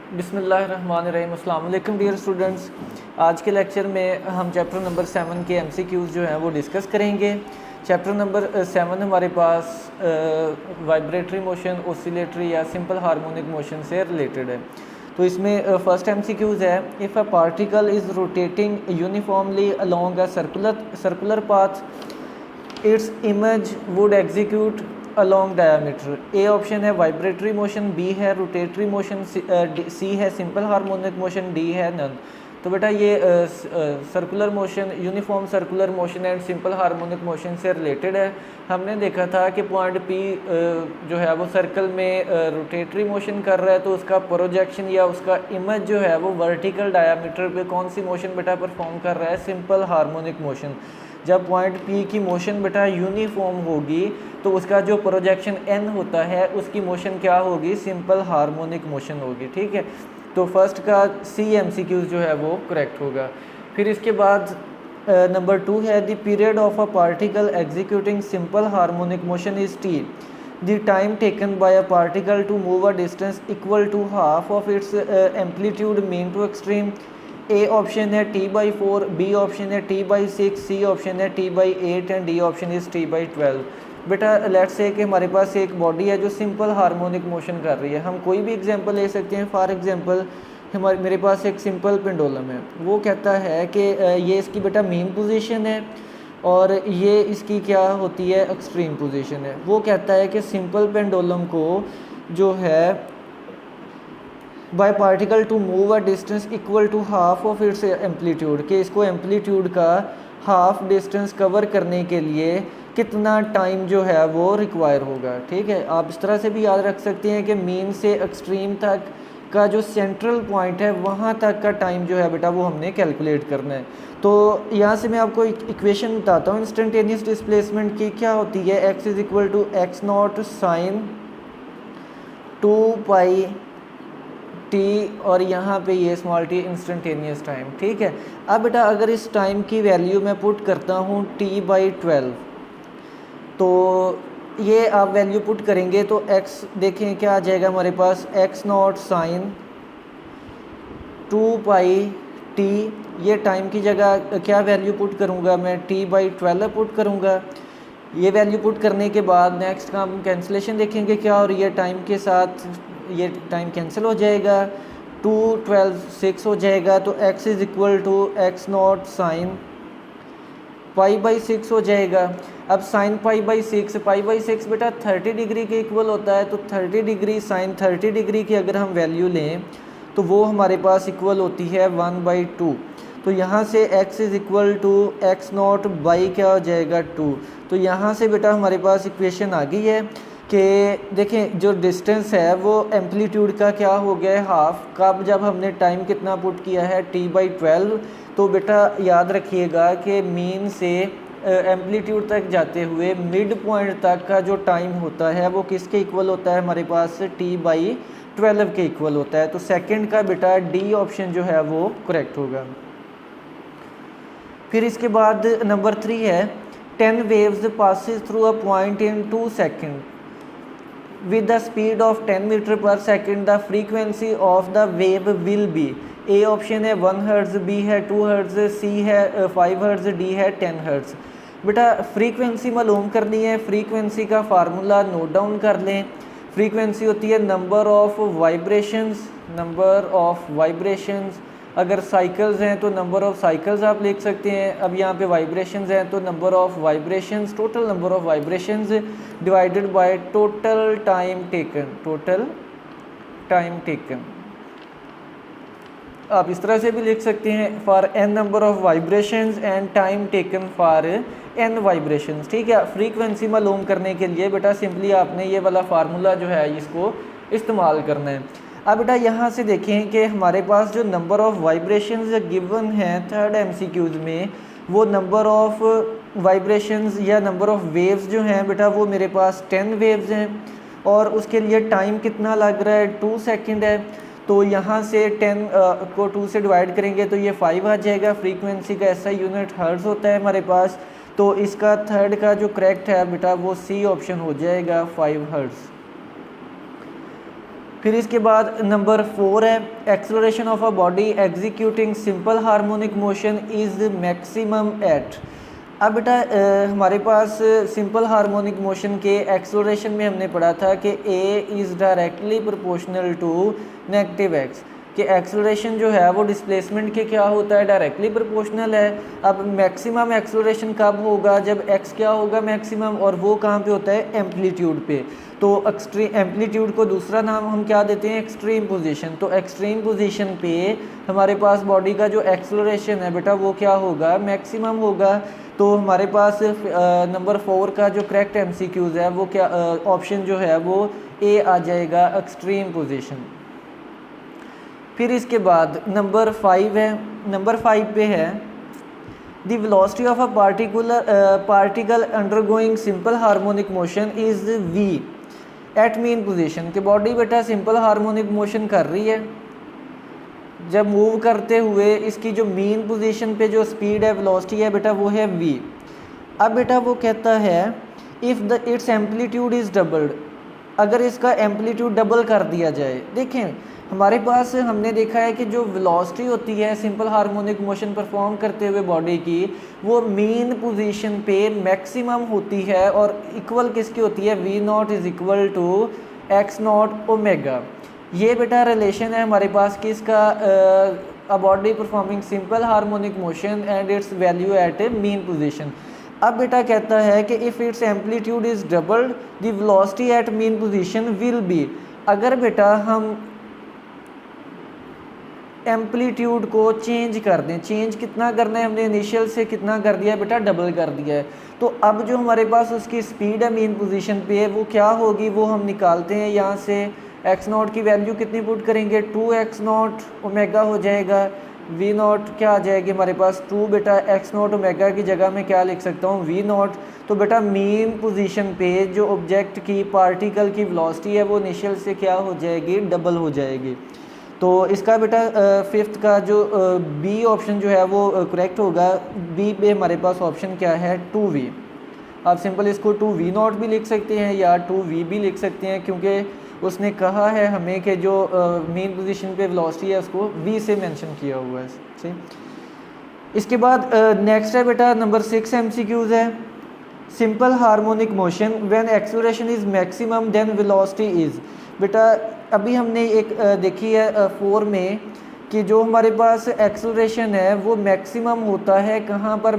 बिस्मिल्लाहिर्रहमानिर्रहीम। अस्सलाम वालेकुम डियर स्टूडेंट्स। आज के लेक्चर में हम चैप्टर नंबर 7 के एमसीक्यूज़ जो हैं वो डिस्कस करेंगे। चैप्टर नंबर 7 हमारे पास वाइब्रेटरी मोशन, ऑसिलेटरी या सिंपल हार्मोनिक मोशन से रिलेटेड है। तो इसमें फर्स्ट एमसीक्यूज़ है, if a particle is rotating uniformly along a circular path its image would execute along diameter. A option है वाइब्रेटरी मोशन, बी है rotatory motion, सी है simple harmonic motion, D है none. तो बेटा ये circular motion, uniform circular motion and simple harmonic motion से related है। हमने देखा था कि पॉइंट पी जो है वो सर्कल में रोटेटरी मोशन कर रहा है, तो उसका प्रोजेक्शन या उसका इमेज जो है वो वर्टिकल डायामीटर पे कौन सी मोशन बेटा परफॉर्म कर रहा है, सिंपल हार्मोनिक मोशन। जब पॉइंट पी की मोशन बेटा यूनिफॉर्म होगी तो उसका जो प्रोजेक्शन एन होता है उसकी मोशन क्या होगी, सिंपल हार्मोनिक मोशन होगी। ठीक है, तो फर्स्ट का सी एमसीक्यूज जो है वो करेक्ट होगा। फिर इसके बाद नंबर 2 है the period of a particle executing simple harmonic motion is T. The time taken by a particle to move a distance equal to half of its amplitude mean to extreme. A option है T/4, B option है T/6, सी option है T/8 and D option is T/12। बेटा let's say कि हमारे पास एक body है जो simple harmonic motion कर रही है। हम कोई भी एग्जांपल ले सकते हैं। फॉर एग्जांपल मेरे पास एक सिंपल पेंडुलम है, वो कहता है कि ये इसकी बेटा मेन पोजीशन है और ये इसकी क्या होती है, एक्सट्रीम पोजीशन है। वो कहता है कि सिंपल पेंडुलम को जो है by particle to move a distance equal to half of its amplitude, कि इसको एम्पलीट्यूड का हाफ डिस्टेंस कवर करने के लिए कितना टाइम जो है वो रिक्वायर होगा। ठीक है, आप इस तरह से भी याद रख सकते हैं कि मीन से एक्सट्रीम तक का जो सेंट्रल पॉइंट है वहाँ तक का टाइम जो है बेटा वो हमने कैलकुलेट करना है। तो यहाँ से मैं आपको इक्वेशन बताता हूँ इंस्टेंटेनियस डिस्प्लेसमेंट की। क्या होती है, x is equal to x not sine 2 T और यहाँ पे ये स्मॉल टी इंस्टेंटेनियस टाइम। ठीक है, अब बेटा अगर इस टाइम की वैल्यू मैं पुट करता हूँ T/12, तो ये आप वैल्यू पुट करेंगे तो x देखें क्या आ जाएगा हमारे पास, एक्स नॉट साइन 2πt। ये टाइम की जगह क्या वैल्यू पुट करूँगा मैं, T/12 पुट करूँगा। ये वैल्यू पुट करने के बाद नेक्स्ट का हम कैंसिलेशन देखेंगे क्या, और ये टाइम के साथ ये टाइम कैंसिल हो जाएगा, 2 12 6 हो जाएगा। तो x is equal to x not sine π/6 हो जाएगा। अब साइन π/6 बेटा 30 डिग्री के इक्वल होता है, तो 30 डिग्री साइन 30 डिग्री की अगर हम वैल्यू लें तो वो हमारे पास इक्वल होती है 1/2। तो यहाँ से x is equal to x naught by क्या हो जाएगा 2। तो यहाँ से बेटा हमारे पास इक्वेशन आ गई है कि देखें जो डिस्टेंस है वो एम्पलीट्यूड का क्या हो गया है, हाफ। कब, जब हमने टाइम कितना पुट किया है, T/12। तो बेटा याद रखिएगा कि मीन से एम्पलीट्यूड तक जाते हुए मिड पॉइंट तक का जो टाइम होता है वो किसके इक्वल होता है, हमारे पास T/12 के इक्वल होता है। तो सेकंड का बेटा डी ऑप्शन जो है वो करेक्ट होगा। फिर इसके बाद नंबर 3 है 10 waves passes through a point in 2 second with the speed of 10 metre per second, the frequency of the wave will be. A option है 1 हर्ट्ज, बी है 2 हर्ट्ज, सी है 5 हर्ट्ज, डी है 10 हर्ट्ज। बेटा फ्रीक्वेंसी मालूम करनी है, frequency का formula note down कर लें। फ्रीक्वेंसी होती है नंबर ऑफ वाइब्रेशंस। अगर साइकिल्स हैं तो नंबर ऑफ साइकिल्स आप लिख सकते हैं। अब यहाँ पे वाइब्रेशंस हैं तो number of vibrations, total number of vibrations divided by total time taken. आप इस तरह से भी लिख सकते हैं, for n number of vibrations and time taken for n vibrations. ठीक है, फ्रीक्वेंसी मालूम करने के लिए बेटा सिंपली आपने ये वाला फार्मूला जो है इसको इस्तेमाल करना है। अब बेटा यहाँ से देखें कि हमारे पास जो नंबर ऑफ वाइब्रेशंस गिवन है थर्ड एमसीक्यूज में, वो नंबर ऑफ वाइब्रेशंस या नंबर ऑफ वेव्स जो हैं बेटा वो मेरे पास 10 वेव्स हैं और उसके लिए टाइम कितना लग रहा है, 2 सेकंड है। तो यहाँ से 10 को 2 से डिवाइड करेंगे तो ये 5 आ जाएगा। फ्रीक्वेंसी का ऐसा यूनिट हर्ट्ज होता है हमारे पास। तो इसका थर्ड का जो करेक्ट है बेटा वो सी ऑप्शन हो जाएगा, 5 हर्ट्ज। फिर इसके बाद नंबर 4 है acceleration of a body executing simple harmonic motion is maximum at. अब बेटा हमारे पास सिंपल हार्मोनिक मोशन के एक्सेलरेशन में हमने पढ़ा था कि a is directly proportional to negative x, कि एक्सेलरेशन जो है वो डिस्प्लेसमेंट के क्या होता है, डायरेक्टली प्रोपोर्शनल है। अब मैक्सिमम एक्सेलरेशन कब होगा, जब एक्स क्या होगा मैक्सिमम, और वो कहाँ पे होता है, एम्पलीट्यूड पे। तो एक्सट्रीम एम्पलीट्यूड को दूसरा नाम हम क्या देते हैं, एक्सट्रीम पोजीशन। तो एक्सट्रीम पोजीशन पे हमारे पास बॉडी का जो एक्सेलरेशन है बेटा वो क्या होगा, मैक्सिमम होगा। तो हमारे पास नंबर 4 का जो करेक्ट एमसीक्यूज है वो क्या, ऑप्शन जो है वो ए आ जाएगा, एक्सट्रीम पोजीशन। फिर इसके बाद नंबर 5 है, नंबर 5 पे है the velocity of a particle undergoing simple harmonic motion is v at mean position. कि बॉडी बेटा सिंपल हार्मोनिक मोशन कर रही है, जब मूव करते हुए इसकी जो मीन पोजीशन पे जो स्पीड है, वेलोसिटी है बेटा वो है v। अब बेटा वो कहता है if the it's amplitude is doubled, अगर इसका एम्पलीट्यूड डबल कर दिया जाए। देखें हमारे पास हमने देखा है कि जो वेलोसिटी होती है सिंपल हार्मोनिक मोशन परफॉर्म करते हुए बॉडी की, वो मीन पोजीशन पे मैक्सिमम होती है और इक्वल किसकी होती है, v naught is equal to x naught omega. ये बेटा रिलेशन है हमारे पास किसका, a body performing simple harmonic motion and its value at a mean position. अब बेटा कहता है कि if its amplitude is doubled the velocity at mean position will be. अगर बेटा हम एम्पलीट्यूड को चेंज कर दें, चेंज कितना करना है हमने, इनिशियल से कितना कर दिया है बेटा, डबल कर दिया है। तो अब जो हमारे पास उसकी स्पीड है मीन पोजीशन पे वो क्या होगी, वो हम निकालते हैं यहाँ से। एक्स नॉट की वैल्यू कितनी पुट करेंगे, 2x नॉट ओमेगा हो जाएगा, v नॉट क्या आ जाएगी हमारे पास 2 बेटा x नॉट ओमेगा की जगह में क्या लिख सकता हूँ, v नॉट। तो बेटा मीन पोजीशन पे जो ऑब्जेक्ट की पार्टिकल की वेलोसिटी है वो इनिशियल से क्या हो जाएगी, डबल हो जाएगी। तो इसका बेटा 5th का जो बी ऑप्शन जो है वो करेक्ट होगा। बी पे हमारे पास ऑप्शन क्या है, 2v। आप सिंपल इसको 2v नॉट भी लिख सकते हैं या 2v भी लिख सकते हैं, क्योंकि उसने कहा है हमें कि जो मेन पोजीशन पे वेलोसिटी है उसको v से मेंशन किया हुआ है। ठीक, इसके बाद नेक्स्ट है बेटा नंबर 6 एमसीक्यूज है simple harmonic motion when acceleration is maximum then velocity is. बेटा अभी हमने एक देखी है 4 में कि जो हमारे पास एक्सेलरेशन है वो मैक्सिमम होता है कहाँ पर,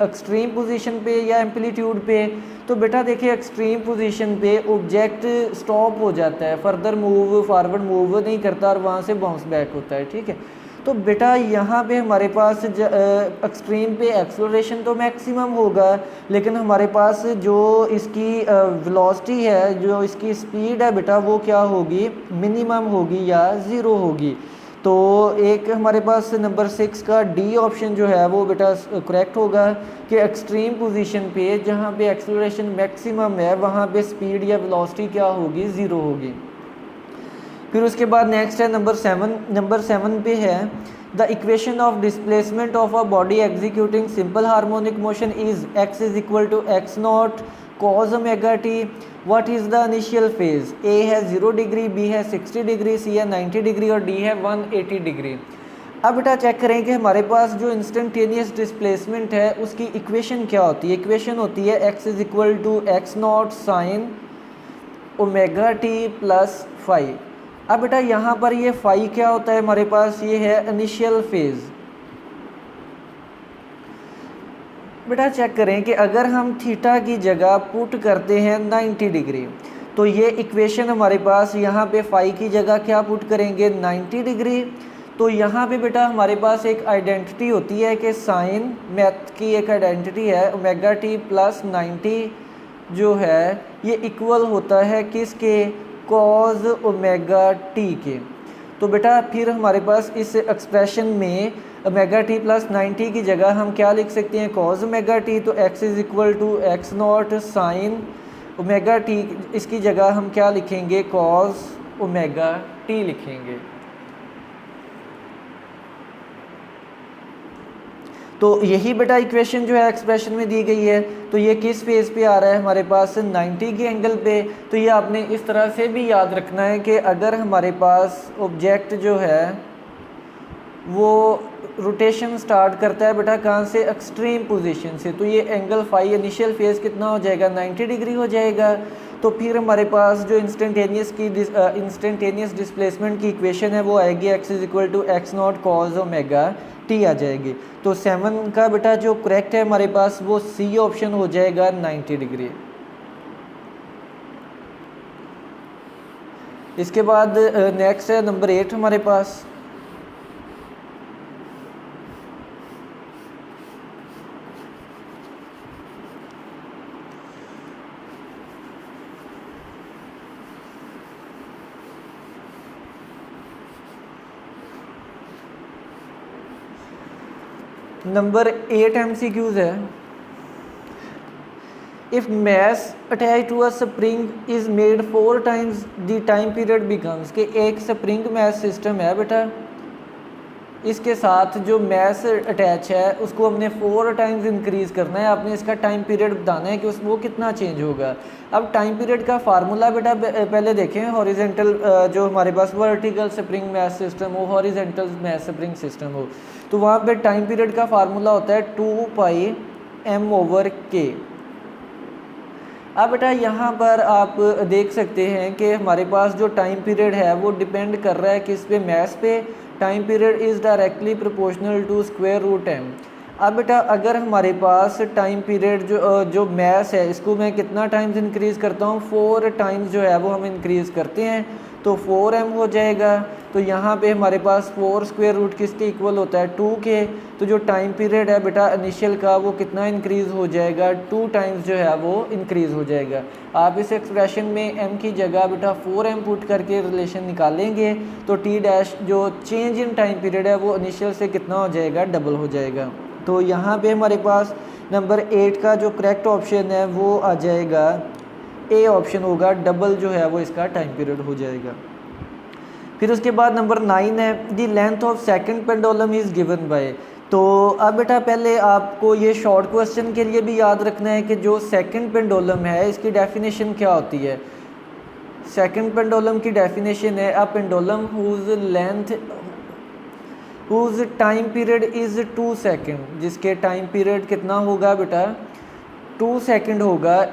एक्सट्रीम पोजीशन पे या एम्पलीट्यूड पे। तो बेटा देखिए एक्सट्रीम पोजीशन पे ऑब्जेक्ट स्टॉप हो जाता है, फर्दर मूव फॉरवर्ड मूव नहीं करता और वहाँ से बाउंस बैक होता है। ठीक है, तो बेटा यहाँ पे हमारे पास एक्सट्रीम पे एक्सेलरेशन तो मैक्सिमम होगा, लेकिन हमारे पास जो इसकी वेलोसिटी है, जो इसकी स्पीड है बेटा वो क्या होगी, मिनिमम होगी या ज़ीरो होगी। तो एक हमारे पास नंबर 6 का डी ऑप्शन जो है वो बेटा करेक्ट होगा कि एक्सट्रीम पोजीशन पे जहाँ पे एक्सेलरेशन मैक्सिमम है वहाँ पे स्पीड या वेलोसिटी क्या होगी, ज़ीरो होगी। फिर उसके बाद नेक्स्ट है नंबर 7। नंबर 7 पे है the equation of displacement of a body executing simple harmonic motion is x is equal to x naught cos omega t। What is the initial phase, a है 0 degree, b है 60 degree, c है 90 degree और d है 180 degree. अब बेटा check करें कि हमारे पास जो इंस्टेंटेनियस डिस्प्लेसमेंट है उसकी इक्वेशन क्या होती है। इक्वेशन होती है x is equal to x naught sine omega t plus phi. अब बेटा यहाँ पर ये फाई क्या होता है हमारे पास, ये है इनिशियल फेज। बेटा चेक करें कि अगर हम थीटा की जगह पुट करते हैं 90 डिग्री, तो ये इक्वेशन हमारे पास यहाँ पे फाई की जगह क्या पुट करेंगे, 90 डिग्री। तो यहाँ पे बेटा हमारे पास एक आइडेंटिटी होती है कि साइन मैथ की एक आइडेंटिटी है, ओमेगा टी प्लस 90 जो है ये इक्वल होता है किसके, कॉज ओमेगा टी के। तो बेटा फिर हमारे पास इस एक्सप्रेशन में ओमेगा टी प्लस 90 की जगह हम क्या लिख सकते हैं, कॉज ओमेगा टी। तो x is equal to x not sine omega T, इसकी जगह हम क्या लिखेंगे, कॉज ओमेगा टी लिखेंगे। तो यही बेटा इक्वेशन जो है एक्सप्रेशन में दी गई है। तो ये किस फेस पे आ रहा है हमारे पास 90 के एंगल पे। तो ये आपने इस तरह से भी याद रखना है कि अगर हमारे पास ऑब्जेक्ट जो है वो रोटेशन स्टार्ट करता है बेटा कहाँ से, एक्सट्रीम पोजीशन से, तो ये एंगल फाई इनिशियल फेज कितना हो जाएगा, 90 डिग्री हो जाएगा। तो फिर हमारे पास जो इंस्टेंटेनियस डिस्प्लेसमेंट की इक्वेशन है वो आएगी x = x0 cos omega t आ जाएगी। तो 7 का बेटा जो करेक्ट है हमारे पास वो सी ऑप्शन हो जाएगा 90 डिग्री। इसके बाद नेक्स्ट है नंबर 8 हमारे पास। नंबर 8 MCQs है। If mass attached to a spring is made 4 times the time period becomes, कि एक स्प्रिंग मैस सिस्टम है बेटा, इसके साथ जो मैस अटैच है उसको हमने 4 टाइम्स इंक्रीज़ करना है। आपने इसका टाइम पीरियड बताना है कि उस वो कितना चेंज होगा। अब टाइम पीरियड का फार्मूला बेटा पहले देखें, हॉरिजेंटल जो हमारे पास वर्टिकल स्प्रिंग मैस सिस्टम हो, हॉरिजेंटल मैस स्प्रिंग सिस्टम हो, तो वहाँ पे टाइम पीरियड का फार्मूला होता है 2πm/k। अब बेटा यहाँ पर आप देख सकते हैं कि हमारे पास जो टाइम पीरियड है वो डिपेंड कर रहा है किस पे, मैस पे। Time period is directly proportional to √m। अब बेटा अगर हमारे पास टाइम पीरियड जो मैस है इसको मैं कितना टाइम्स इंक्रीज़ करता हूँ, 4 टाइम्स जो है वो हम इंक्रीज़ करते हैं, तो 4m हो जाएगा। तो यहाँ पे हमारे पास 4 स्क्वायर रूट किसके इक्वल होता है, 2 के। तो जो टाइम पीरियड है बेटा इनिशियल का वो कितना इंक्रीज़ हो जाएगा, 2 टाइम्स जो है वो इंक्रीज़ हो जाएगा। आप इस एक्सप्रेशन में m की जगह बेटा 4m पुट करके रिलेशन निकालेंगे तो t डैश जो चेंज इन टाइम पीरियड है वो इनिशियल से कितना हो जाएगा, डबल हो जाएगा। तो यहाँ पे हमारे पास नंबर 8 का जो करेक्ट ऑप्शन है वो आ जाएगा ए ऑप्शन होगा, डबल जो है वो इसका टाइम पीरियड हो जाएगा। फिर उसके बाद नंबर 9 है the length of second pendulum is given by. तो अब बेटा पहले आपको ये शॉर्ट क्वेश्चन के लिए भी याद रखना है कि जो सेकंड पेंडुलम है इसकी डेफिनेशन क्या होती है। सेकंड पेंडुलम की डेफिनेशन है a pendulum whose time period is 2 second, जिसके टाइम पीरियड कितना होगा बेटा, 2 सेकेंड होगा।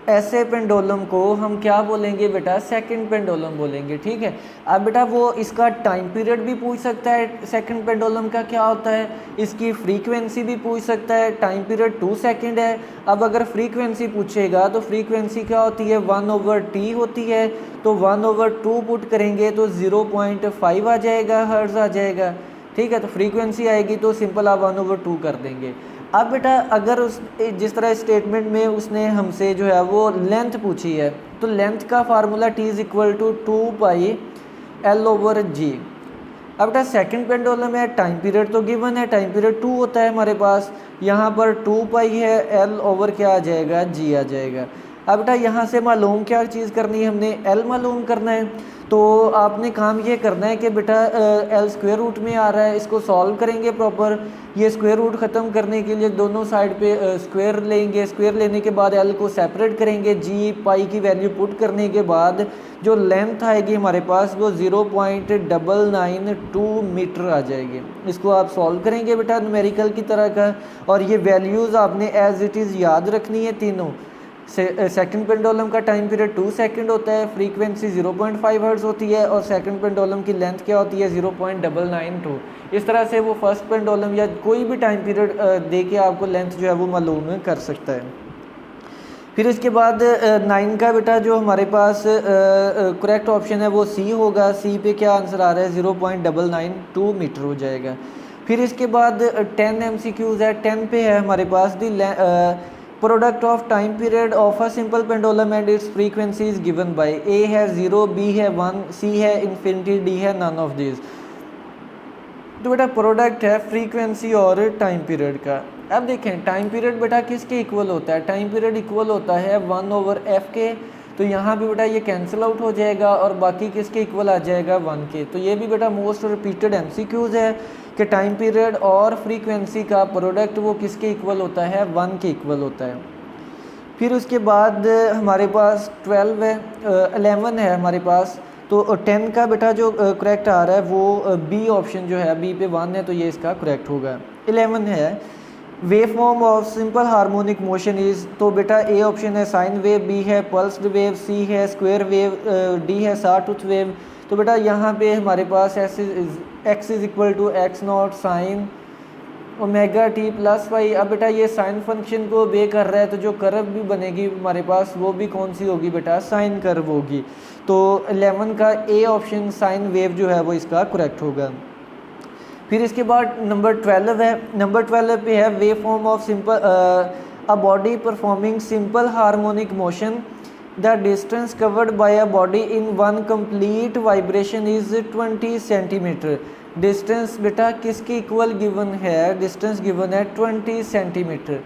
ऐसे पेंडुलम को हम क्या बोलेंगे बेटा, सेकंड पेंडुलम बोलेंगे, ठीक है। अब बेटा वो इसका टाइम पीरियड भी पूछ सकता है, सेकंड पेंडुलम का क्या होता है, इसकी फ्रीक्वेंसी भी पूछ सकता है। टाइम पीरियड 2 सेकंड है। अब अगर फ्रीक्वेंसी पूछेगा तो फ्रीक्वेंसी क्या होती है, 1/t होती है। तो 1/2 पुट करेंगे तो 0.5 आ जाएगा, हर्ट्ज़ आ जाएगा, ठीक है। तो फ्रीक्वेंसी आएगी तो सिंपल आप 1/2 कर देंगे। अब बेटा अगर उस जिस तरह स्टेटमेंट में उसने हमसे जो है वो लेंथ पूछी है, तो लेंथ का फार्मूला t = 2πL/g। अब बेटा सेकंड पेंडुलम है, टाइम पीरियड तो गिवन है, टाइम पीरियड 2 होता है हमारे पास, यहाँ पर 2π है, L/ क्या आ जाएगा, g आ जाएगा। अब बेटा यहाँ से मालूम क्या चीज़ करनी है, हमने L मालूम करना है। तो आपने काम ये करना है कि बेटा L स्क्वायर रूट में आ रहा है, इसको सॉल्व करेंगे प्रॉपर। ये स्क्वायर रूट ख़त्म करने के लिए दोनों साइड पे स्क्वायर लेंगे, स्क्वायर लेने के बाद L को सेपरेट करेंगे, g पाई की वैल्यू पुट करने के बाद जो लेंथ आएगी हमारे पास वो 0.992 मीटर आ जाएगी। इसको आप सॉल्व करेंगे बेटा न्यूमेरिकल की तरह का, और ये वैल्यूज़ आपने एज इट इज़ याद रखनी है तीनों। सेकंड पेंडुलम का टाइम पीरियड 2 सेकंड होता है, फ्रीक्वेंसी 0.5 हर्ट्ज़ होती है, और सेकंड पेंडुलम की लेंथ क्या होती है, 0.992। इस तरह से वो फर्स्ट पेंडुलम या कोई भी टाइम पीरियड दे के आपको लेंथ जो है वो मालूम कर सकता है। फिर इसके बाद 9 का बेटा जो हमारे पास करेक्ट ऑप्शन है वो सी होगा। सी पे क्या आंसर आ रहा है, 0.992 मीटर हो जाएगा। फिर इसके बाद 10 MCQs है। 10 पे है हमारे पास the product of time period of a simple pendulum and its frequency is given by. A है 0, बी है 1, सी है इन्फिनिटी, डी है नन ऑफ दिस। तो बेटा प्रोडक्ट है फ्रीक्वेंसी और टाइम पीरियड का। अब देखें टाइम पीरियड बेटा किसके इक्वल होता है, टाइम पीरियड इक्वल होता है 1/f के। तो यहाँ भी बेटा ये कैंसिल आउट हो जाएगा और बाकी किसके इक्वल आ जाएगा 1 के। तो ये भी बेटा मोस्ट रिपीटेड MCQs है कि टाइम पीरियड और फ्रीक्वेंसी का प्रोडक्ट वो किसके इक्वल होता है, 1 के इक्वल होता है। फिर उसके बाद हमारे पास 12 है, 11 है हमारे पास। तो 10 का बेटा जो करेक्ट आ रहा है वो बी ऑप्शन जो है, बी पे 1 है तो ये इसका करेक्ट होगा। 11 है wave form of simple harmonic motion is, तो बेटा ए ऑप्शन है साइन वेव, बी है पल्स्ड वेव, सी है स्क्वायर वेव, डी है सॉटूथ वेव। तो बेटा यहाँ पे हमारे पास x is equal to x not sine omega t plus y. अब बेटा ये साइन फंक्शन को बे कर रहा है तो जो कर्व भी बनेगी हमारे पास वो भी कौन सी होगी बेटा, साइन कर्व होगी। तो 11 का ए ऑप्शन साइन वेव जो है वो इसका करेक्ट होगा। फिर इसके बाद नंबर 12 है, नंबर 12 पे है wave form of simple a body performing simple harmonic motion, the distance covered by a body in one complete vibration is 20 centimetre. Distance बेटा किसकी इक्वल गिवन है, डिस्टेंस गिवन है 20 सेंटीमीटर।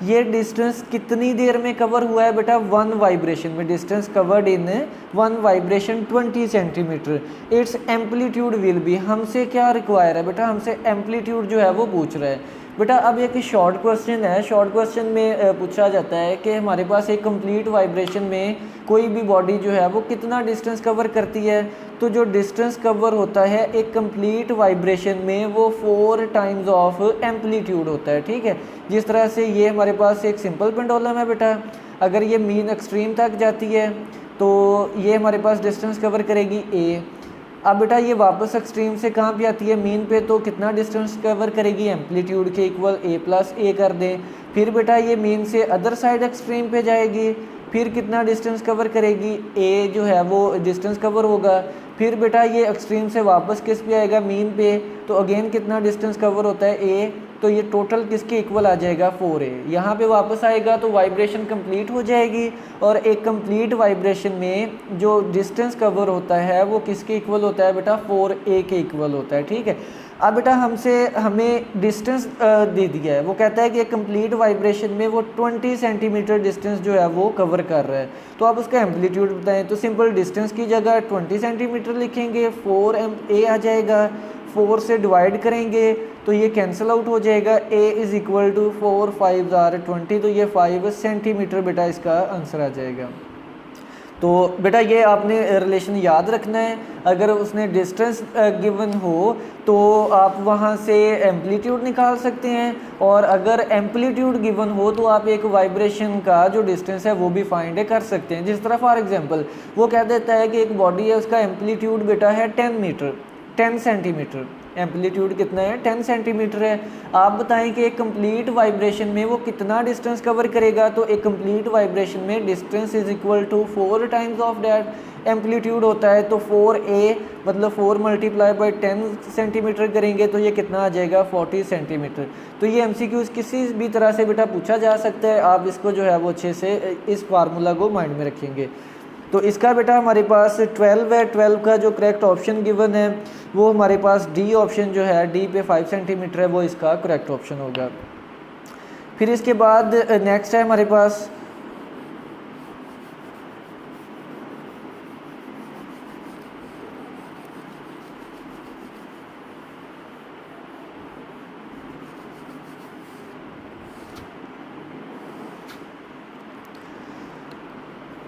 ये डिस्टेंस कितनी देर में कवर हुआ है बेटा, 1 वाइब्रेशन में। Distance covered in 1 vibration 20 centimetre. It's amplitude will be, हमसे क्या रिक्वायर है बेटा, हमसे एम्पलीट्यूड जो है वो पूछ रहा है बेटा। अब एक शॉर्ट क्वेश्चन है, शॉर्ट क्वेश्चन में पूछा जाता है कि हमारे पास एक कंप्लीट वाइब्रेशन में कोई भी बॉडी जो है वो कितना डिस्टेंस कवर करती है। तो जो डिस्टेंस कवर होता है एक कंप्लीट वाइब्रेशन में वो 4 टाइम्स ऑफ एम्पलीट्यूड होता है, ठीक है। जिस तरह से ये हमारे पास एक सिंपल पेंडुलम है बेटा, अगर ये मीन एक्सट्रीम तक जाती है तो ये हमारे पास डिस्टेंस कवर करेगी ए। अब बेटा ये वापस एक्सट्रीम से कहाँ पे आती है, मीन पे, तो कितना डिस्टेंस कवर करेगी, एम्पलीट्यूड के इक्वल ए प्लस ए कर दें। फिर बेटा ये मीन से अदर साइड एक्सट्रीम पे जाएगी, फिर कितना डिस्टेंस कवर करेगी, ए जो है वो डिस्टेंस कवर होगा। फिर बेटा ये एक्सट्रीम से वापस किस पे आएगा, मीन पे, तो अगेन कितना डिस्टेंस कवर होता है ए, तो ये टोटल किसके इक्वल आ जाएगा 4a। यहाँ पे वापस आएगा तो वाइब्रेशन कंप्लीट हो जाएगी और एक कंप्लीट वाइब्रेशन में जो डिस्टेंस कवर होता है वो किसके इक्वल होता है बेटा, 4a के इक्वल होता है, ठीक है। अब बेटा हमें डिस्टेंस दे दिया है, वो कहता है कि एक कंप्लीट वाइब्रेशन में वो 20 सेंटीमीटर डिस्टेंस जो है वो कवर कर रहा है। तो आप उसका एम्पलीट्यूड बताएं, तो सिंपल डिस्टेंस की जगह 20 सेंटीमीटर लिखेंगे, 4a आ जाएगा, 4 से डिवाइड करेंगे तो ये कैंसिल आउट हो जाएगा। a is equal to 4 5 are 20, तो ये 5 सेंटीमीटर बेटा इसका आंसर आ जाएगा। तो बेटा ये आपने रिलेशन याद रखना है, अगर उसने डिस्टेंस गिवन हो तो आप वहाँ से एम्पलीट्यूड निकाल सकते हैं, और अगर एम्पलीट्यूड गिवन हो तो आप एक वाइब्रेशन का जो डिस्टेंस है वो भी फाइंड कर सकते हैं। जिस तरह फॉर एग्जांपल वो कह देता है कि एक बॉडी है, उसका एम्पलीट्यूड बेटा है 10 सेंटीमीटर, एम्पलीट्यूड कितना है 10 सेंटीमीटर है। आप बताएं कि एक कंप्लीट वाइब्रेशन में वो कितना डिस्टेंस कवर करेगा, तो एक कंप्लीट वाइब्रेशन में distance is equal to 4 times of that amplitude होता है। तो 4a मतलब 4 मल्टीप्लाई बाई 10 सेंटीमीटर करेंगे तो ये कितना आ जाएगा 40 सेंटीमीटर। तो ये MCQs किसी भी तरह से बेटा पूछा जा सकता है, आप इसको जो है वो अच्छे से इस फार्मूला को माइंड में रखेंगे। तो इसका बेटा हमारे पास 12 है, 12 का जो करेक्ट ऑप्शन गिवन है वो हमारे पास डी ऑप्शन जो है, डी पे 5 सेंटीमीटर है, वो इसका करेक्ट ऑप्शन होगा। फिर इसके बाद नेक्स्ट है हमारे पास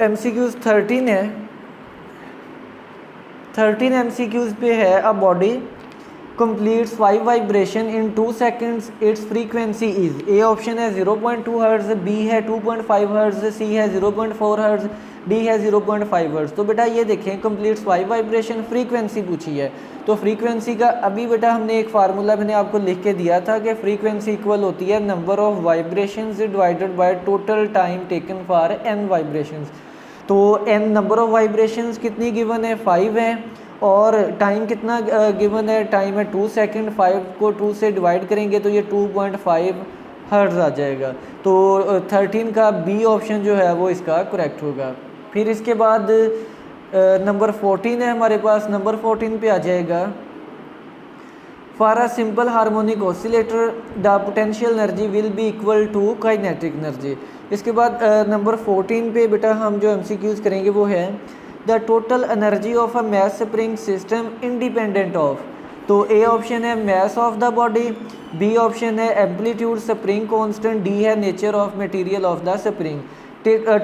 MCQs 13 है। 13 MCQs पे है, a body completes 5 vibration in 2 seconds, it's frequency is, A option है 0.2 हर्ट्ज, बी है 2.5 हर्ट्ज, सी है 0.4 हर्ट्ज, डी है 0.5 हर्ट्ज। तो बेटा ये देखें कंप्लीट्स 5 वाइब्रेशन, फ्रीक्वेंसी पूछी है, तो फ्रीक्वेंसी का अभी बेटा हमने एक फार्मूला मैंने आपको लिख के दिया था कि फ्रीक्वेंसी इक्वल होती है number of vibrations divided by total time taken for n vibrations. तो n नंबर ऑफ वाइब्रेशंस कितनी गिवन है 5 है, और टाइम कितना गिवन है, टाइम है 2 सेकंड, 5 को 2 से डिवाइड करेंगे तो ये 2.5 हर्ट्ज आ जाएगा। तो 13 का बी ऑप्शन जो है वो इसका करेक्ट होगा। फिर इसके बाद नंबर 14 है हमारे पास, नंबर 14 पे आ जाएगा for a simple harmonic oscillator the potential energy will be equal to kinetic energy. इसके बाद नंबर 14 पे बेटा हम जो MCQs करेंगे वो है the total energy of a mass spring system independent of. तो ए ऑप्शन है mass of the body, B option है एम्पलीट्यूड स्प्रिंग कांस्टेंट, डी है nature of material of the spring.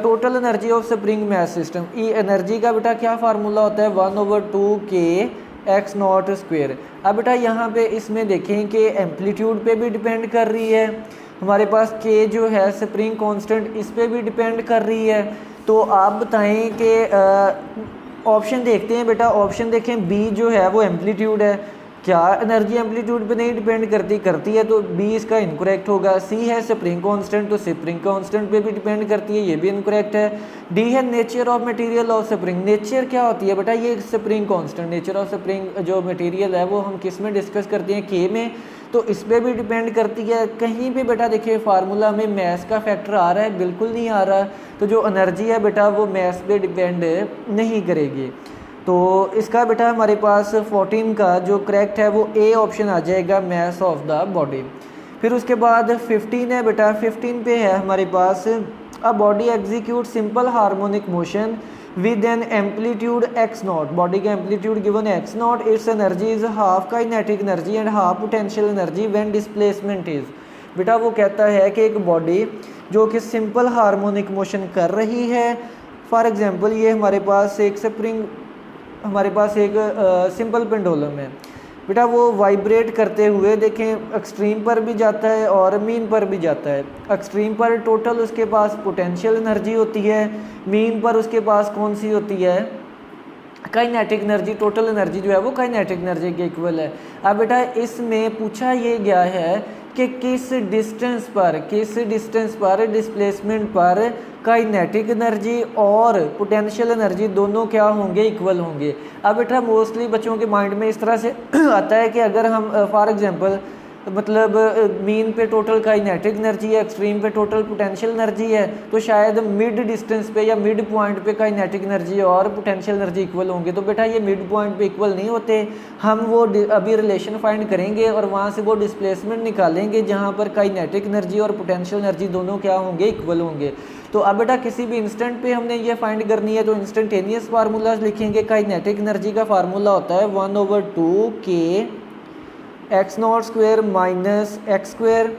Total energy of spring mass system, E energy का बेटा क्या formula होता है 1/2 x naught square. अब बेटा यहाँ पे इसमें देखें कि एम्पलीट्यूड पे भी डिपेंड कर रही है, हमारे पास k जो है स्प्रिंग कांस्टेंट इस पे भी डिपेंड कर रही है। तो आप बताएं कि ऑप्शन देखते हैं बेटा, ऑप्शन देखें बी जो है वो एम्पलीट्यूड है, क्या एनर्जी एम्पलीट्यूड पे नहीं डिपेंड करती है, तो बी इसका इनकरेक्ट होगा। सी है स्प्रिंग कांस्टेंट, तो स्प्रिंग कांस्टेंट पे भी डिपेंड करती है, ये भी इनकरेक्ट है। डी है nature of material of spring, nature क्या होती है बेटा ये spring constant, nature of spring जो मटेरियल है वो हम किस में डिस्कस करते हैं के में, तो इस पर भी डिपेंड करती है। कहीं भी बेटा देखिए फार्मूला में मैथ का फैक्टर आ रहा है, बिल्कुल नहीं आ रहा, तो जो एनर्जी है बेटा वो मैथ पे डिपेंड नहीं करेगी। तो इसका बेटा हमारे पास 14 का जो करेक्ट है वो ए ऑप्शन आ जाएगा मैस ऑफ द बॉडी। फिर उसके बाद 15 है बेटा, 15 पे है हमारे पास a body execute simple harmonic motion with an amplitude x not, body का amplitude given x not, its energy is half kinetic energy and half potential energy when displacement is. बेटा वो कहता है कि एक बॉडी जो कि सिंपल हार्मोनिक मोशन कर रही है, फॉर एग्जांपल ये हमारे पास एक स्प्रिंग, हमारे पास एक सिंपल पेंडुलम है बेटा, वो वाइब्रेट करते हुए देखें एक्सट्रीम पर भी जाता है और मीन पर भी जाता है। एक्सट्रीम पर टोटल उसके पास पोटेंशियल एनर्जी होती है, मीन पर उसके पास कौन सी होती है काइनेटिक एनर्जी, टोटल एनर्जी जो है वो काइनेटिक एनर्जी के इक्वल है। अब बेटा इसमें पूछा ये गया है कि किस डिस्टेंस पर डिस्प्लेसमेंट पर काइनेटिक एनर्जी और पोटेंशियल एनर्जी दोनों क्या होंगे इक्वल होंगे। अब बेटा मोस्टली बच्चों के माइंड में इस तरह से आता है कि अगर हम फॉर एग्जांपल मतलब मीन पे टोटल काइनेटिक एनर्जी है, एक्सट्रीम पे टोटल पोटेंशियल एनर्जी है, तो शायद मिड डिस्टेंस पे या मिड पॉइंट पे काइनेटिक एनर्जी और पोटेंशियल एनर्जी इक्वल होंगे। तो बेटा ये मिड पॉइंट पे इक्वल नहीं होते, हम वो अभी रिलेशन फाइंड करेंगे और वहाँ से वो डिस्प्लेसमेंट निकालेंगे जहाँ पर काइनेटिक एनर्जी और पोटेंशियल एनर्जी दोनों क्या होंगे इक्वल होंगे। तो अब बेटा किसी भी इंस्टेंट पे हमने ये फाइंड करनी है तो इंस्टेंटेनियस फार्मूला लिखेंगे। काइनेटिक एनर्जी का फार्मूला होता है 1/2 x naught square minus x square.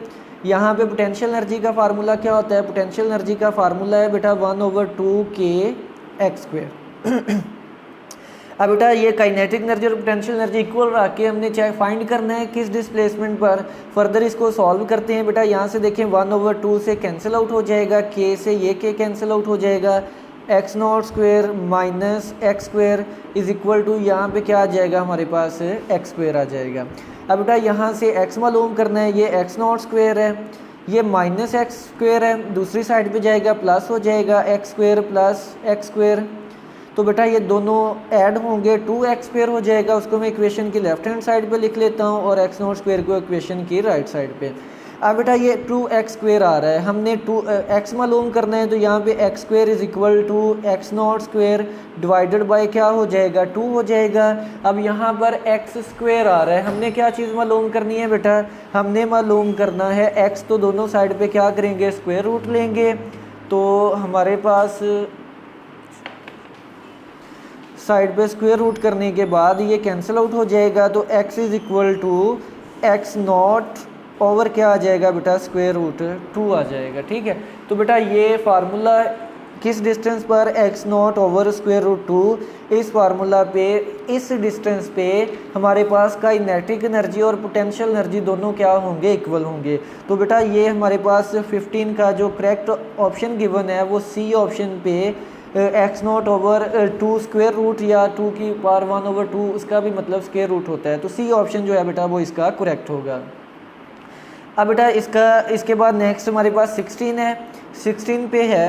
यहाँ पे पोटेंशियल एनर्जी का फार्मूला क्या होता है, पोटेंशियल एनर्जी का फार्मूला है बेटा 1/2 x स्क्वेयर। अब बेटा ये काइनेटिक एनर्जी और पोटेंशियल एनर्जी इक्वल रख के हमने चाहे फाइंड करना है किस डिस्प्लेसमेंट पर। फर्दर इसको सॉल्व करते हैं बेटा, यहाँ से देखें 1/2 से कैंसिल आउट हो जाएगा, k से ये k कैंसिल आउट हो जाएगा, x naught square minus x square is equal to यहाँ पे क्या आ जाएगा हमारे पास x स्क्वेयर आ जाएगा। अब बेटा यहाँ से x मालूम करना है, ये x नॉट स्क्वेयर है, ये माइनस एक्स स्क्वेयर है, दूसरी साइड पे जाएगा प्लस हो जाएगा x square plus x square. तो बेटा ये दोनों ऐड होंगे 2x स्क्वेयर हो जाएगा, उसको मैं इक्वेशन की लेफ्ट हैंड साइड पे लिख लेता हूँ और x नॉट स्क्वेयर को इक्वेशन की राइट साइड पे। अब बेटा ये 2x स्क्वेयर आ रहा है, हमने x मालूम करना है, तो यहाँ पे x square is equal to x naught square divided by क्या हो जाएगा 2 हो जाएगा। अब यहाँ पर x स्क्वेयर आ रहा है, हमने क्या चीज़ मालूम करनी है बेटा, हमने मालूम करना है x, तो दोनों साइड पे क्या करेंगे स्क्वेयर रूट लेंगे, तो हमारे पास साइड पे स्क्वेयर रूट करने के बाद ये कैंसिल आउट हो जाएगा, तो x is equal to x naught over क्या आ जाएगा बेटा स्क्वेयर रूट 2 आ जाएगा। ठीक है, तो बेटा ये फार्मूला किस डिस्टेंस पर x naught over square root 2, इस फार्मूला पे इस डिस्टेंस पे हमारे पास काइनेटिक एनर्जी और पोटेंशियल एनर्जी दोनों क्या होंगे इक्वल होंगे। तो बेटा ये हमारे पास 15 का जो करेक्ट ऑप्शन गिवन है वो सी ऑप्शन पे x naught over 2 square root या 2 की पावर 1/2 उसका भी मतलब स्क्वेयर रूट होता है, तो सी ऑप्शन जो है बेटा वो इसका करेक्ट होगा। अब बेटा इसके बाद नेक्स्ट हमारे पास 16 है, 16 पे है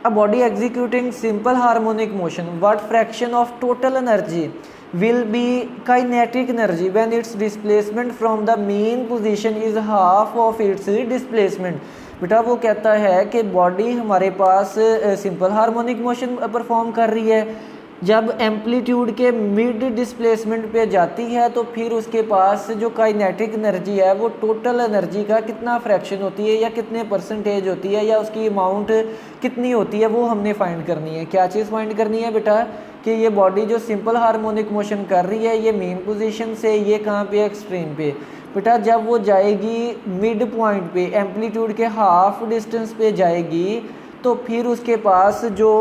अ body executing simple harmonic motion what fraction of total energy will B kinetic energy when it's displacement from the main position is half of it's displacement. बेटा वो कहता है कि बॉडी हमारे पास सिंपल हार्मोनिक मोशन परफॉर्म कर रही है, जब एम्पलीट्यूड के मिड डिस्प्लेसमेंट पे जाती है तो फिर उसके पास जो काइनेटिक एनर्जी है वो टोटल एनर्जी का कितना फ्रैक्शन होती है या कितने परसेंटेज होती है या उसकी अमाउंट कितनी होती है वो हमने फाइंड करनी है। क्या चीज़ फाइंड करनी है बेटा कि ये बॉडी जो सिंपल हार्मोनिक मोशन कर रही है ये मेन पोजीशन से ये कहाँ पे एक्सट्रीम पे बेटा जब वो जाएगी मिड पॉइंट पे एम्पलीट्यूड के हाफ डिस्टेंस पे जाएगी तो फिर उसके पास जो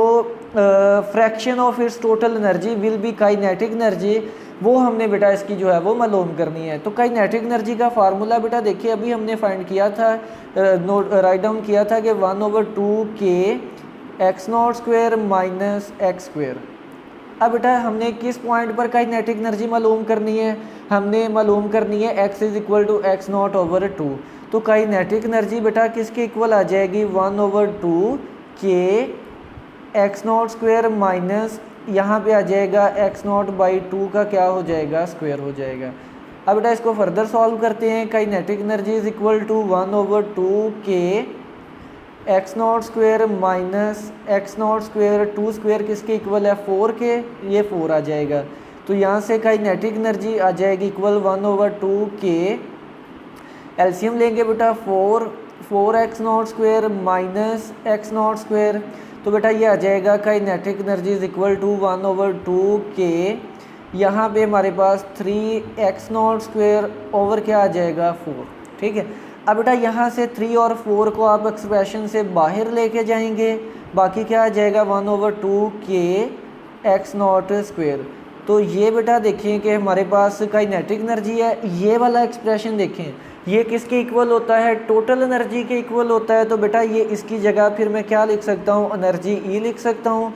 fraction of its total energy will B kinetic energy, वो हमने बेटा इसकी जो है वो मालूम करनी है। तो काइनेटिक एनर्जी का फार्मूला बेटा देखिए अभी हमने फाइंड किया था, नोट राइट डाउन किया था कि 1/2k x naught square minus x square. अब बेटा हमने किस पॉइंट पर काइनेटिक एनर्जी मालूम करनी है, हमने मालूम करनी है x is equal to x naught over 2। तो काइनेटिक एनर्जी बेटा किसके इक्वल आ जाएगी 1/2k x naught square minus यहाँ पे आ जाएगा एक्स नॉट बाई 2 का क्या हो जाएगा स्क्वायर हो जाएगा। अब बेटा इसको फर्दर सॉल्व करते हैं। Kinetic energy is equal to 1/2k x naught square minus x naught square 2 square किसके इक्वल है 4k, ये 4 आ जाएगा। तो यहाँ से काइनेटिक एनर्जी आ जाएगी इक्वल 1/2k, एलसीएम लेंगे बेटा 4x naught square minus x naught square, तो बेटा ये आ जाएगा kinetic energy is equal to 1/2k, यहाँ पे हमारे पास 3x नॉट स्क्वायर ओवर क्या आ जाएगा 4। ठीक है, अब बेटा यहाँ से 3 और 4 को आप एक्सप्रेशन से बाहर लेके जाएंगे, बाकी क्या आ जाएगा 1/2k एक्स नॉट स्क्वायर। तो ये बेटा देखें कि हमारे पास काइनेटिक एनर्जी है, ये वाला एक्सप्रेशन देखें ये किसके इक्वल होता है टोटल एनर्जी के इक्वल होता है। तो बेटा ये इसकी जगह फिर मैं क्या लिख सकता हूँ एनर्जी ई लिख सकता हूँ।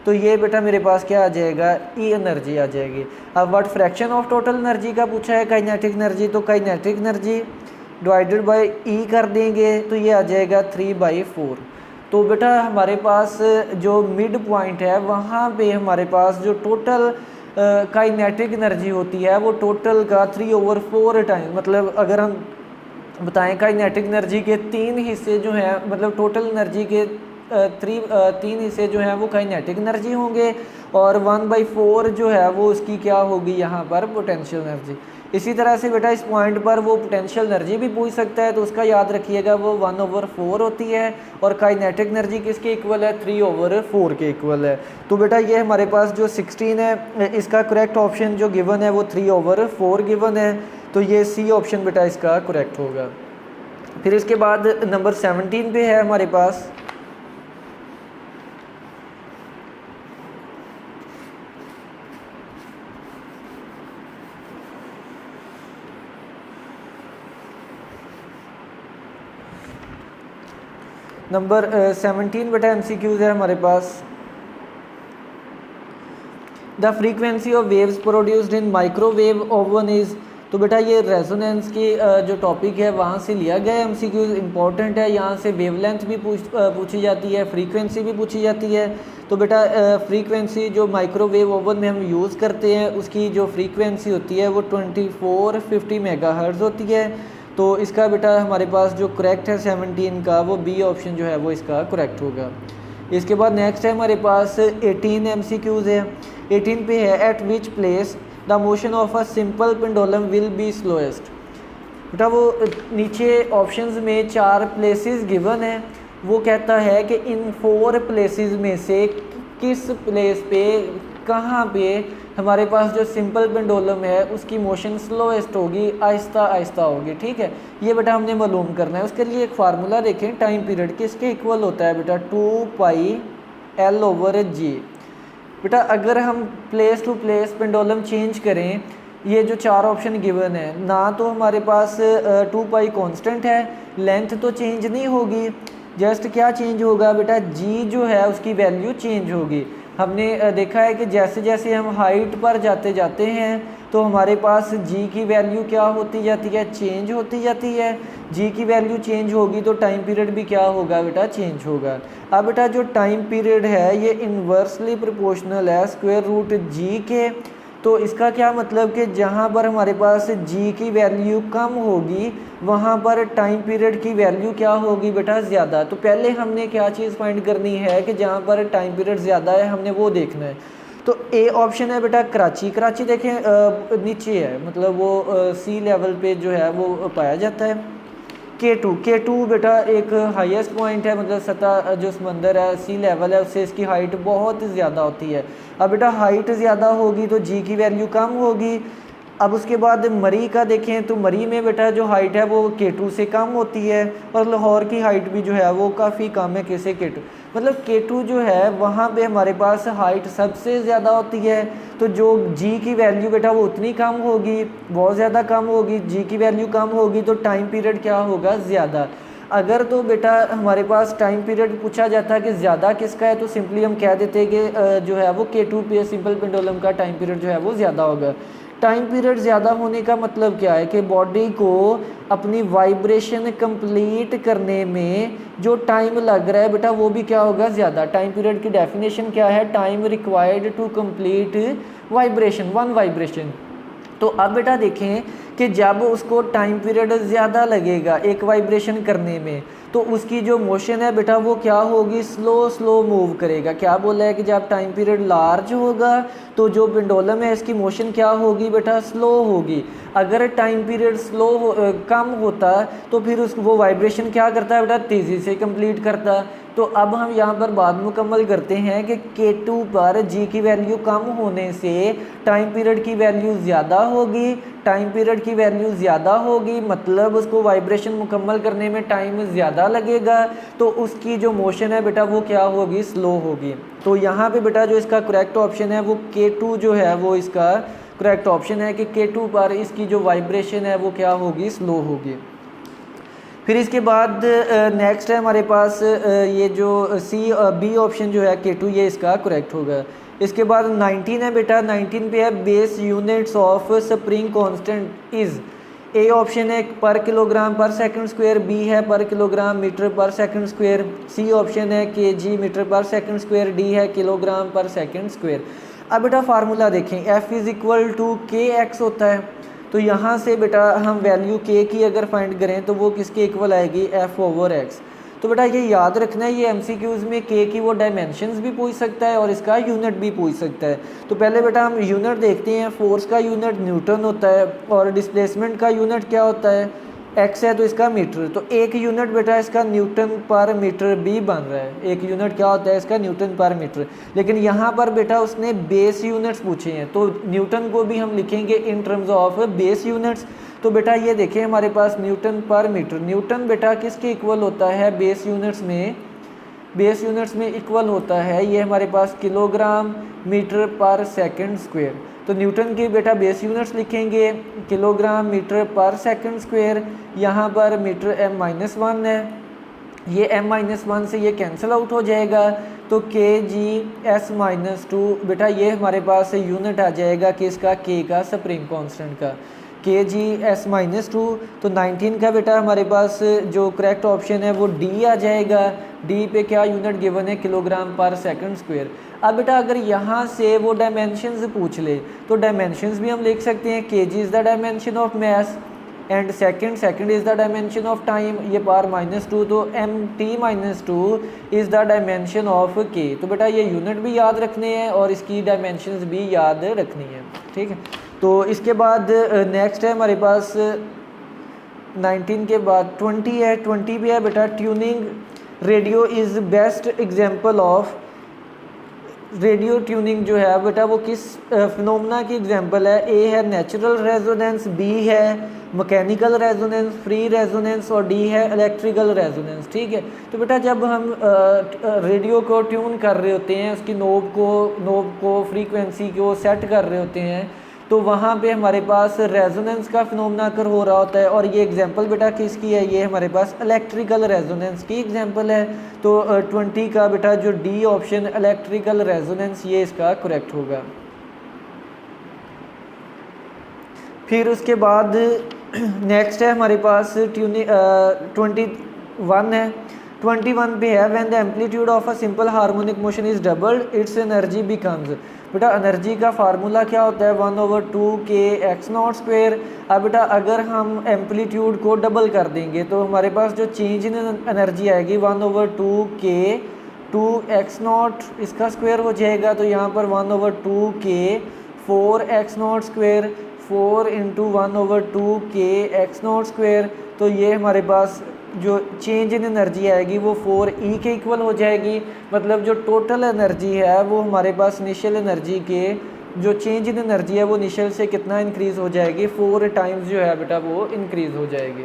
तो ये बेटा मेरे पास क्या आ जाएगा ई एनर्जी आ जाएगी। अब what fraction of total energy का पूछा है काइनेटिक एनर्जी, तो काइनेटिक एनर्जी डिवाइडेड बाय ई कर देंगे तो ये आ जाएगा 3/4। तो बेटा हमारे पास जो मिड पॉइंट है वहाँ पे हमारे पास जो टोटल काइनेटिक एनर्जी होती है वो टोटल का 3/4 टाइम, मतलब अगर हम बताएं काइनेटिक एनर्जी के 3 हिस्से जो हैं मतलब टोटल एनर्जी के 3 हिस्से जो हैं वो काइनेटिक एनर्जी होंगे और 1/4 जो है वो उसकी क्या होगी यहाँ पर पोटेंशियल एनर्जी। इसी तरह से बेटा इस पॉइंट पर वो पोटेंशियल एनर्जी भी पूछ सकता है, तो उसका याद रखिएगा वो 1/4 होती है और काइनेटिक एनर्जी किसके इक्वल है 3/4 के इक्वल है। तो बेटा ये हमारे पास जो 16 है इसका करेक्ट ऑप्शन जो गिवन है वो 3/4 गिवन है, तो ये सी ऑप्शन बेटा इसका करेक्ट होगा। फिर इसके बाद नंबर 17 पे है हमारे पास नंबर 17 बेटा एमसीक्यूज है हमारे पास। The frequency of waves produced in microwave oven is, तो बेटा ये रेजोनेंस की जो टॉपिक है वहाँ से लिया गया है, एमसीक्यूज इंपॉर्टेंट है। यहाँ से वेवलेंथ भी पूछी जाती है, फ्रीक्वेंसी भी पूछी जाती है। तो बेटा फ्रीक्वेंसी जो माइक्रोवेव ओवन में हम यूज़ करते हैं उसकी जो फ्रीक्वेंसी होती है वो 2450 मेगाहर्ट्ज़ होती है। तो इसका बेटा हमारे पास जो करेक्ट है 17 का वो बी ऑप्शन जो है वो इसका करेक्ट होगा। इसके बाद नेक्स्ट है हमारे पास 18 एमसीक्यूज है। 18 पे है eight which place the motion of a simple pendulum will be slowest. बेटा वो नीचे ऑप्शंस में 4 प्लेसेस गिवन है, वो कहता है कि इन 4 प्लेसेस में से किस प्लेस पे कहाँ पे हमारे पास जो सिंपल पेंडुलम है उसकी मोशन स्लोएस्ट होगी, आहिस्ता आहिस्ता होगी। ठीक है, ये बेटा हमने मालूम करना है। उसके लिए एक फार्मूला देखें, टाइम पीरियड किसके इक्वल होता है बेटा 2πL/g। बेटा अगर हम place to place pendulum change करें, ये जो 4 ऑप्शन गिवन है ना, तो हमारे पास 2π कांस्टेंट है, लेंथ तो चेंज नहीं होगी, जस्ट क्या चेंज होगा बेटा g जो है उसकी वैल्यू चेंज होगी। हमने देखा है कि जैसे जैसे हम हाइट पर जाते जाते हैं तो हमारे पास g की वैल्यू क्या होती जाती है चेंज होती जाती है। g की वैल्यू चेंज होगी तो टाइम पीरियड भी क्या होगा बेटा चेंज होगा। अब बेटा जो टाइम पीरियड है ये इन्वर्सली प्रोपोर्शनल है स्क्वायर रूट g के। तो इसका क्या मतलब कि जहाँ पर हमारे पास g की वैल्यू कम होगी वहाँ पर टाइम पीरियड की वैल्यू क्या होगी बेटा ज़्यादा। तो पहले हमने क्या चीज़ फाइंड करनी है कि जहाँ पर टाइम पीरियड ज़्यादा है हमने वो देखना है। तो ए ऑप्शन है बेटा कराची। कराची देखें नीचे है, मतलब वो सी लेवल पे जो है वो पाया जाता है। K2 बेटा एक हाईएस्ट पॉइंट है, मतलब सतह जो समंदर है सी लेवल है उससे इसकी हाइट बहुत ज़्यादा होती है। अब बेटा हाइट ज़्यादा होगी तो जी की वैल्यू कम होगी। अब उसके बाद मरी का देखें तो मरी में बेटा जो हाइट है वो K2 से कम होती है, और लाहौर की हाइट भी जो है वो काफ़ी कम है किसे K2, मतलब K2 जो है वहाँ पे हमारे पास हाइट सबसे ज़्यादा होती है। तो जो जी की वैल्यू बेटा वो उतनी कम होगी, बहुत ज़्यादा कम होगी, जी की वैल्यू कम होगी तो टाइम पीरियड क्या होगा, ज़्यादा। अगर तो बेटा हमारे पास टाइम पीरियड पूछा जाता है कि ज़्यादा किसका है तो सिंपली हम कह देते कि जो है वो K2 पे सिंपल पेंडुलम का टाइम पीरियड जो है वो ज़्यादा होगा। टाइम पीरियड ज़्यादा होने का मतलब क्या है कि बॉडी को अपनी वाइब्रेशन कंप्लीट करने में जो टाइम लग रहा है बेटा वो भी क्या होगा, ज़्यादा। टाइम पीरियड की डेफिनेशन क्या है, time required to complete vibration, one vibration. तो अब बेटा देखें कि जब उसको टाइम पीरियड ज़्यादा लगेगा एक वाइब्रेशन करने में तो उसकी जो मोशन है बेटा वो क्या होगी, स्लो मूव करेगा। क्या बोला है कि जब टाइम पीरियड लार्ज होगा तो जो पेंडुलम है इसकी मोशन क्या होगी बेटा, स्लो होगी। अगर टाइम पीरियड कम होता तो फिर वो वाइब्रेशन क्या करता है बेटा, तेज़ी से कंप्लीट करता। तो अब हम यहाँ पर बात मुकम्मल करते हैं कि K2 पर G की वैल्यू कम होने से टाइम पीरियड की वैल्यू ज़्यादा होगी। टाइम पीरियड की वैल्यू ज़्यादा होगी मतलब उसको वाइब्रेशन मुकम्मल करने में टाइम ज़्यादा लगेगा, तो उसकी जो मोशन है बेटा वो क्या होगी, स्लो होगी। तो यहाँ पे बेटा जो इसका करेक्ट ऑप्शन है वो K2 जो है वो इसका करेक्ट ऑप्शन है कि K2 पर इसकी जो वाइब्रेशन है वो क्या होगी, स्लो होगी। फिर इसके बाद नेक्स्ट है हमारे पास ये जो बी ऑप्शन जो है K2 ये इसका करेक्ट होगा। इसके बाद 19 है बेटा, 19 पे है base units of spring constant is. A option है per kilogram per second square, B है per kilogram metre per second square, C option है kg metre per second square, D है किलोग्राम पर सेकंड स्क्वायर। अब बेटा formula देखें, F is equal to KX होता है। तो यहाँ से बेटा हम वैल्यू K की अगर फाइंड करें तो वो किसके इक्वल आएगी, F/X। तो बेटा ये याद रखना है, ये MCQs में K की वो डायमेंशंस भी पूछ सकता है और इसका यूनिट भी पूछ सकता है। तो पहले बेटा हम यूनिट देखते हैं। फोर्स का यूनिट न्यूटन होता है और डिस्प्लेसमेंट का यूनिट क्या होता है, x है तो इसका मीटर। तो एक यूनिट बेटा इसका न्यूटन पर मीटर भी बन रहा है, एक यूनिट क्या होता है इसका, न्यूटन पर मीटर। लेकिन यहाँ पर बेटा उसने बेस यूनिट्स पूछे हैं तो न्यूटन को भी हम लिखेंगे in terms of base units. तो बेटा ये देखिए हमारे पास न्यूटन पर मीटर, न्यूटन बेटा किसके इक्वल होता है, बेस यूनिट्स में, बेस यूनिट्स में इक्वल होता है ये हमारे पास kilogram metre per second square. तो न्यूटन की बेटा बेस यूनिट्स लिखेंगे kilogram metre per second square. यहाँ पर मीटर m-1 है, ये m-1 से ये कैंसिल आउट हो जाएगा तो kg(s-2) बेटा ये हमारे पास यूनिट आ जाएगा कि इसका k का स्प्रिंग कांस्टेंट का, kg(s-2). तो 19 का बेटा हमारे पास जो करेक्ट ऑप्शन है वो डी आ जाएगा। डी पे क्या यूनिट गिवन है, किलोग्राम पर सेकंड स्क्वायर। अब बेटा अगर यहाँ से वो डायमेंशंस पूछ ले तो डायमेंशंस भी हम लिख सकते हैं, kg is the dimension of mass and second is the dimension of time, ये पावर -2 तो mt-2 is the dimension of k। तो बेटा ये यूनिट भी याद रखने हैं और इसकी डायमेंशंस भी याद रखनी है, ठीक है। तो इसके बाद नेक्स्ट है हमारे पास 19 के बाद 20 है। 20 भी है बेटा, tuning radio is best example of, radio tuning जो है बेटा वो किस फिनोमेना की एग्जांपल है। ए है नेचुरल रेजोनेंस, बी है मैकेनिकल रेजोनेंस, फ्री रेजोनेंस और डी है इलेक्ट्रिकल रेजोनेंस, ठीक है। तो बेटा जब हम रेडियो को ट्यून कर रहे होते हैं, उसकी नोब को फ्रीक्वेंसी को सेट कर रहे होते हैं तो वहाँ पे हमारे पास रेजोनेंस का फिनोमेना अकर हो रहा होता है। और ये एग्जांपल बेटा किसकी है, ये हमारे पास इलेक्ट्रिकल रेजोनेंस की एग्जांपल है। तो 20 का बेटा जो डी ऑप्शन इलेक्ट्रिकल रेजोनेंस ये इसका करेक्ट होगा। फिर उसके बाद नेक्स्ट है हमारे पास 21 है। 21 पे है when the amplitude of a simple harmonic motion is doubled it's energy becomes. बेटा एनर्जी का फार्मूला क्या होता है, 1/2kx0²। अब बेटा अगर हम एम्पलीट्यूड को डबल कर देंगे तो हमारे पास जो चेंज इन एनर्जी आएगी 1/2k 2x0 इसका स्क्वायर हो जाएगा, तो यहाँ पर 1/2k 4x0 square 4 into 1/2k x0 square. तो ये हमारे पास जो चेंज इन एनर्जी आएगी वो 4E के इक्वल हो जाएगी। मतलब जो टोटल एनर्जी है वो हमारे पास इनिशियल एनर्जी के जो चेंज इन एनर्जी है वो इनिशियल से कितना इंक्रीज़ हो जाएगी, 4 टाइम्स जो है बेटा वो इंक्रीज़ हो जाएगी।